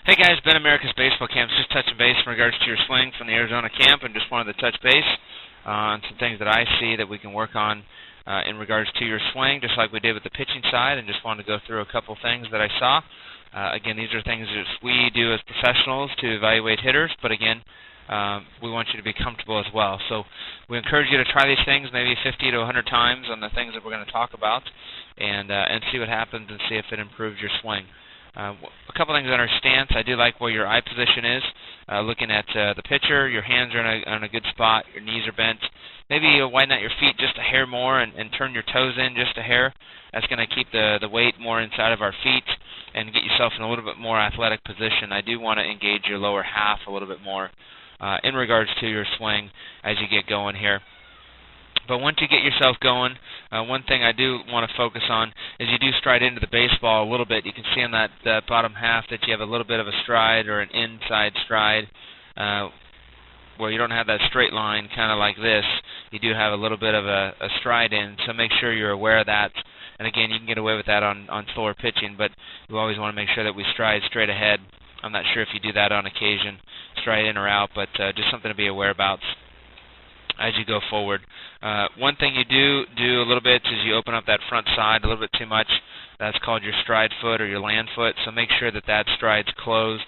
Hey guys, Ben America's Baseball Camp. Just touching base in regards to your swing from the Arizona camp, and just wanted to touch base on some things that I see that we can work on in regards to your swing, just like we did with the pitching side, and just wanted to go through a couple things that I saw. Again, these are things that we do as professionals to evaluate hitters, but again, we want you to be comfortable as well. So we encourage you to try these things maybe 50 to 100 times on the things that we're going to talk about, and see what happens and see if it improves your swing. A couple things on our stance. I do like where your eye position is. Looking at the pitcher, your hands are in a good spot. Your knees are bent. Maybe you widen out your feet just a hair more and turn your toes in just a hair. That's going to keep the weight more inside of our feet and get yourself in a little bit more athletic position. I do want to engage your lower half a little bit more in regards to your swing as you get going here. But once you get yourself going, one thing I do want to focus on is you do stride into the baseball a little bit. You can see on that bottom half that you have a little bit of a stride or an inside stride where you don't have that straight line kind of like this. You do have a little bit of a stride in, so make sure you're aware of that. And again, you can get away with that on slower pitching, but you always want to make sure that we stride straight ahead. I'm not sure if you do that on occasion, stride in or out, but just something to be aware about as you go forward. One thing you do a little bit is you open up that front side a little bit too much. That's called your stride foot or your land foot, so make sure that that stride's closed.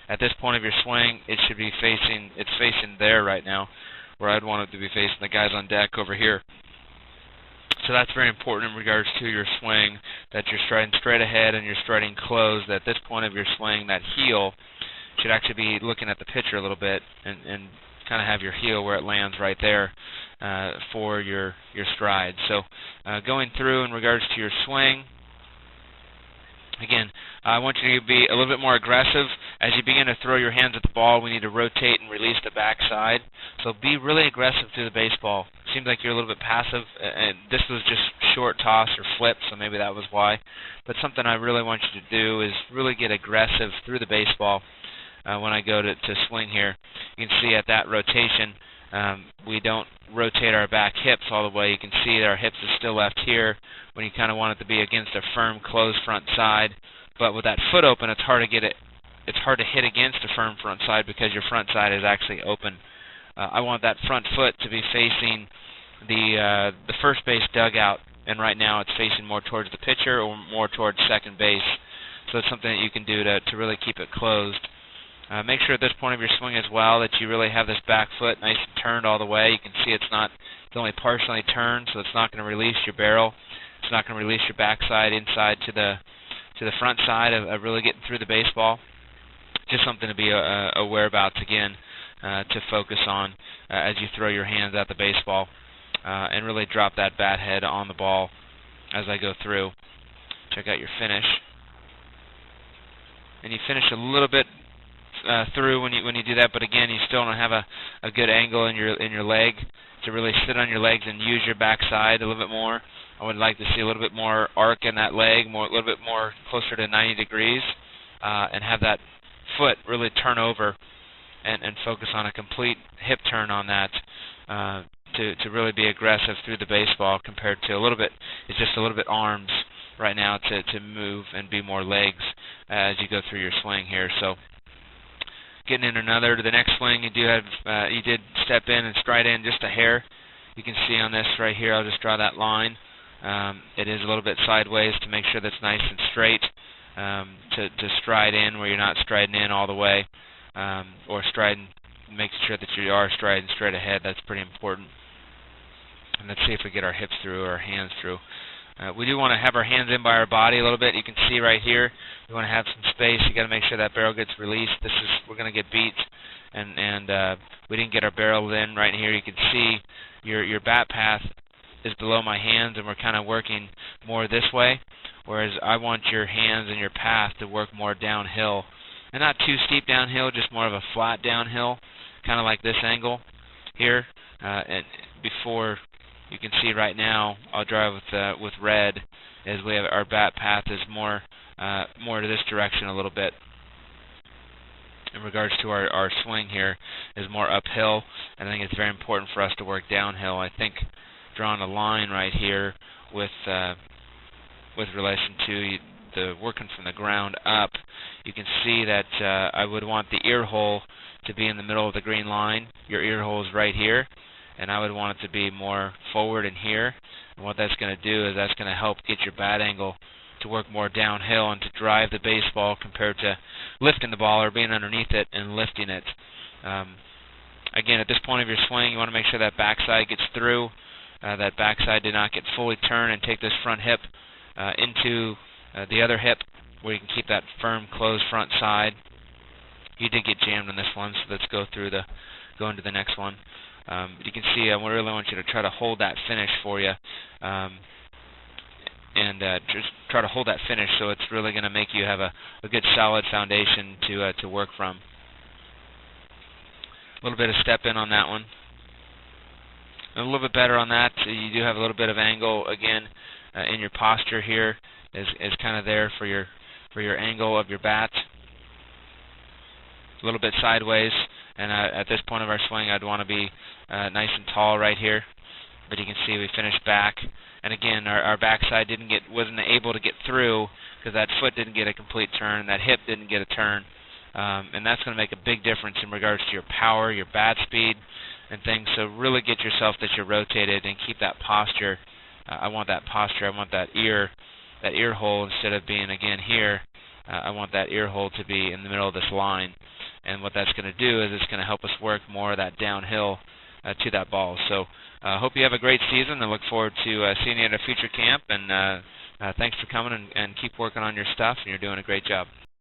At this point of your swing, it should be facing there right now, where I'd want it to be facing the guys on deck over here. So that's very important in regards to your swing, that you're striding straight ahead and you're striding closed. At this point of your swing, that heel should actually be looking at the pitcher a little bit and kind of have your heel where it lands right there for your stride. So going through in regards to your swing, again, I want you to be a little bit more aggressive. As you begin to throw your hands at the ball, we need to rotate and release the backside. So be really aggressive through the baseball. Seems like you're a little bit passive, and this was just short toss or flip, so maybe that was why. But something I really want you to do is really get aggressive through the baseball. When I go to swing here, you can see at that rotation, we don't rotate our back hips all the way. You can see that our hips are still left here when you kind of want it to be against a firm, closed front side. But with that foot open, it's hard to get it. It's hard to hit against a firm front side because your front side is actually open. I want that front foot to be facing the first base dugout, and right now it's facing more towards the pitcher or more towards second base. So it's something that you can do to really keep it closed. Make sure at this point of your swing as well that you really have this back foot nice and turned all the way. You can see it's only partially turned, so it's not going to release your barrel. It's not going to release your backside inside to the front side of really getting through the baseball. Just something to be aware about, again, to focus on as you throw your hands at the baseball and really drop that bat head on the ball as I go through. Check out your finish. And you finish a little bit through when you do that, but again, you still don't have a good angle in your leg to really sit on your legs and use your backside a little bit more. I would like to see a little bit more arc in that leg, a little bit more closer to 90 degrees, and have that foot really turn over and focus on a complete hip turn on that to really be aggressive through the baseball compared to it's just a little bit arms right now to move and be more legs as you go through your swing here. So getting in to the next swing, you did step in and stride in just a hair. You can see on this right here, I'll just draw that line. It is a little bit sideways to make sure that's nice and straight, to stride in where you're not striding in all the way, or making sure that you are striding straight ahead. That's pretty important. And let's see if we get our hips through or our hands through. We do want to have our hands in by our body a little bit. You can see right here, you want to have some space. You got to make sure that barrel gets released. We're going to get beat, and we didn't get our barrel in right here. You can see your bat path is below my hands, and we're kind of working more this way, whereas I want your hands and your path to work more downhill, and not too steep downhill, just more of a flat downhill, kind of like this angle here. And before you can see right now, I'll draw with red, as we have our bat path is more to this direction a little bit. In regards to our swing here, is more uphill, and I think it's very important for us to work downhill. I think drawing a line right here with relation to the working from the ground up, you can see that I would want the ear hole to be in the middle of the green line. Your ear hole is right here, and I would want it to be more forward in here. And what that's going to do is that's going to help get your bat angle to work more downhill and to drive the baseball compared to lifting the ball or being underneath it and lifting it. Again, at this point of your swing, you want to make sure that backside gets through. That backside did not get fully turned, and take this front hip into the other hip where you can keep that firm closed front side. You did get jammed on this one, so let's go into the next one. You can see I really want you to try to hold that finish for you, and just try to hold that finish so it's really going to make you have a good solid foundation to work from. A little bit of step in on that one. A little bit better on that. You do have a little bit of angle again in your posture here, is kind of there for your angle of your bat. A little bit sideways, and at this point of our swing, I'd want to be nice and tall right here. But you can see we finished back, and again, our backside wasn't able to get through because that foot didn't get a complete turn, that hip didn't get a turn, and that's going to make a big difference in regards to your power, your bat speed, and things. So really get yourself that you're rotated and keep that posture. I want that posture. I want that ear hole instead of being again here. I want that ear hole to be in the middle of this line. And what that's going to do is it's going to help us work more of that downhill to that ball. So I hope you have a great season. I look forward to seeing you at a future camp. And thanks for coming, and keep working on your stuff. And you're doing a great job.